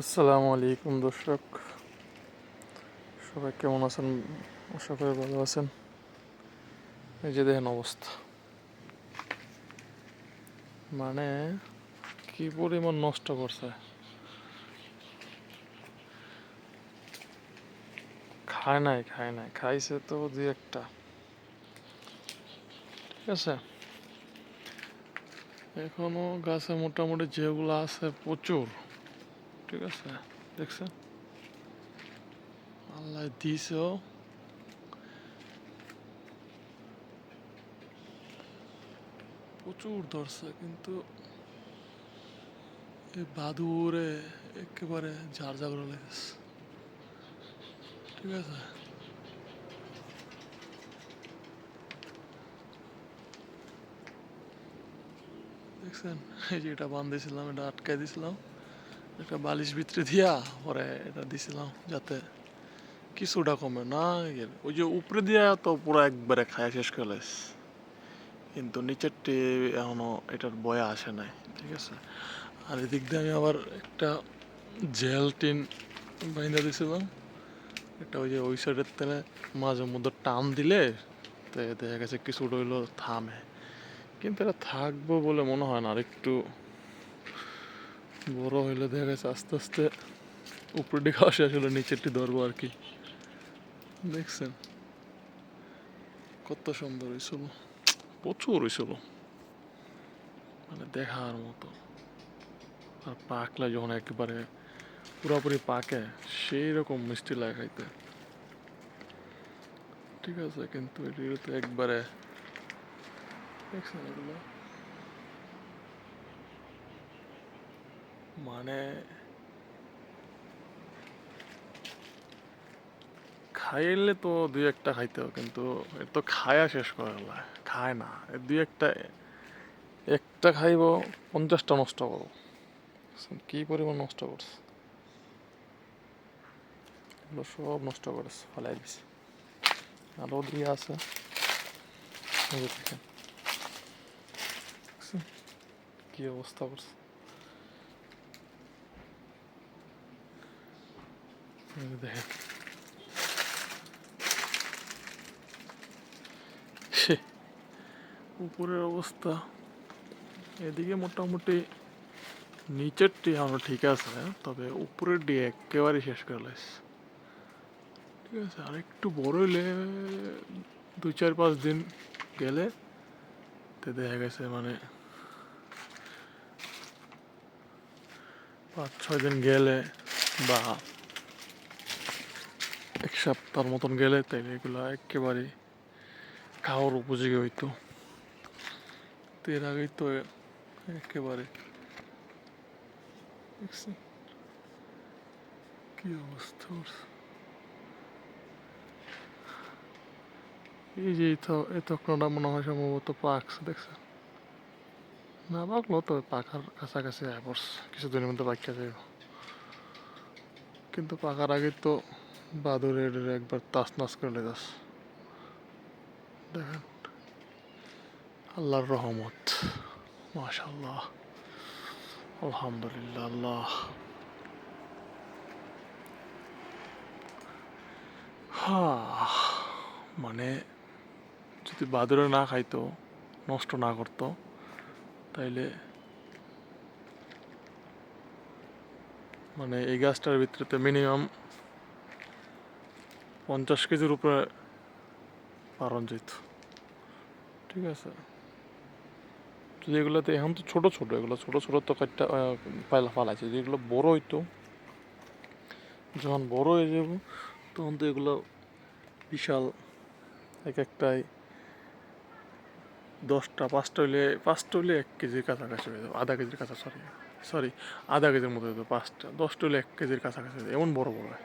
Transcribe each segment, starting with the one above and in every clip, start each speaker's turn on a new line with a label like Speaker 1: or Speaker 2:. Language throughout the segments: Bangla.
Speaker 1: আসসালামু আলাইকুম দর্শক, সবাই কেমন আছেন? আশা করি ভালো আছেন। এই যে দেখেন অবস্থা, মানে কি পরিমাণ নষ্ট করছে। খায় নাই, খাইছে তো দুই একটা, ঠিক আছে। এখনো গাছে মোটামুটি যেগুলো আছে প্রচুর, ঠিক আছে। দেখছেন, আল্লাহ দিছেও, প্রচুর ধরছে, কিন্তু এই বাদুরে একেবারে ঝাড় ঝাগড়া লেগেছে, ঠিক আছে। দেখছেন, এই যে এটা বান্ধিছিলাম, এটা আটকাই দিছিলাম একটা বালিশ ভিতরে দিয়া, পরে এটা দিছিলাম যাতে কিছুটা কমে না। ওই যে উপরে দিয়া তো পুরো একবারে খায়া শেষ করে লাইছে, কিন্তু নিচেরটি এখনো এটার বয়া আসে নাই, ঠিক আছে। আর এদিক দিয়ে আমি আবার একটা জেল টিন বাইন্ধা দিছিলাম, এটা ওই যে ওই সাইডের তেলে মাঝে মধ্যে টান দিলে তো দেখা গেছে কিছুটা হইলো থামে, কিন্তু এটা থাকবো বলে মনে হয় না। আর একটু বড় হইলে দেখা গেছে আস্তে আস্তে উপরের দিকে আসে, আসলে নিচেরটি ধরবো আর কি। দেখছেন কত সুন্দর হয়েছিল, প্রচুর হয়েছিল, মানে দেখার মতো। আর পাকলে যখন একেবারে পুরোপুরি পাকে সেই রকম মিষ্টি লাগে খাইতে, ঠিক আছে। কিন্তু এটির তো একবারে, দেখছেন এগুলো, মানে খাইলে তো দুই একটা খাইতেও, কিন্তু এর তো খায়া শেষ করে গেল, খায় না। এর দুই একটা, একটা খাইব 50টা নষ্ট করবো, কি পরিমাণ নষ্ট করছে, এগুলো সব নষ্ট করেছে, ফেলাই দিছে। আরও দিয়ে আছে, এই যে দেখেন কি অবস্থা করছে, এই যে দেখেন। ছে, উপরের অবস্থা এদিকে মোটামুটি, নিচেরটি আমরা ঠিক আছে, তবে উপরের ডি একেবারে শেষ করে লাইছে, ঠিক আছে। আর একটু বড় হইলে 2-4-5 দিন গেলে তো দেখা গেছে, মানে 5-6 দিন গেলে বা 1 সপ্তাহ মতন গেলে তাইলে এগুলো একেবারে খাওয়ার উপযোগী হইতো। তো এর আগেই তো একেবারে, দেখছি কি অবস্থা করছে। এই যে এতক্ষণটা মনে হয় সম্ভবত পাকছে, দেখছে না, পাকলো তো পাকার কাছাকাছি আয় পড়ছে, কিছুদিনের মধ্যে পাকিয়ে যাবে। কিন্তু পাকার আগে তো বাদুরের একবার তাস নাচ করে যাচ্ছে, দেখেন। আল্লাহর রহমত, মাশাল্লাহ, আলহামদুলিল্লাহ। আল্লাহ, হ্যাঁ, মানে যদি বাদুরে না খাইতো, নষ্ট না করতো, তাইলে মানে এই গাছটার ভিতরে মিনিমাম 50 কেজির উপরে পারন যেত, ঠিক আছে। যদি এগুলোতে এখন তো ছোট ছোট, এগুলো ছোট ছোট তো কাটটা ফালাইছে, যেগুলো বড় হইতো, যখন বড় হয়ে যাব তখন তো এগুলো বিশাল, এক একটাই 10টা, 5টা হইলে 1 কেজির কাছাকাছি হয়ে যাবে, আধা কেজির কাছা, সরি সরি, আধা কেজির মতো হতো 5টা, 10টা হইলে 1 কেজির কাছাকাছি হয়ে যাবে, এমন বড় বড় হয়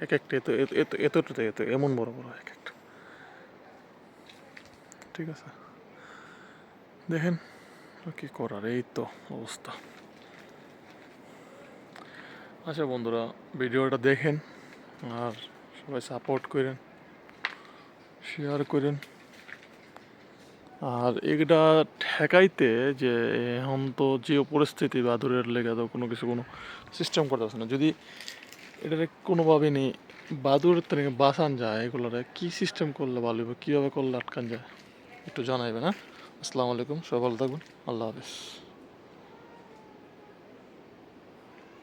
Speaker 1: এক একটা, এত এত এত এত এত এমন বড় বড় হয় এক একটা, ঠিক আছে। দেখেন কি করার, এই তো অবস্থা। আচ্ছা বন্ধুরা, ভিডিওটা দেখেন আর সবাই সাপোর্ট করেন, শেয়ার করেন, আর এটা ঠেকাইতে যে এখন তো যে পরিস্থিতি বাদুরের লেগে তো কোনো কিছু কোনো সিস্টেম করতেছে না যদি এটারে কোনোভাবে নি বাদুরের থেকে বাঁচান যায় এগুলোরে কি সিস্টেম করলে ভালো হবে কীভাবে করলে আটকান যায় একটু জানাইবেন হ্যাঁ আসসালামু আলাইকুম সবাই ভালো থাকবেন আল্লাহ হাফিজ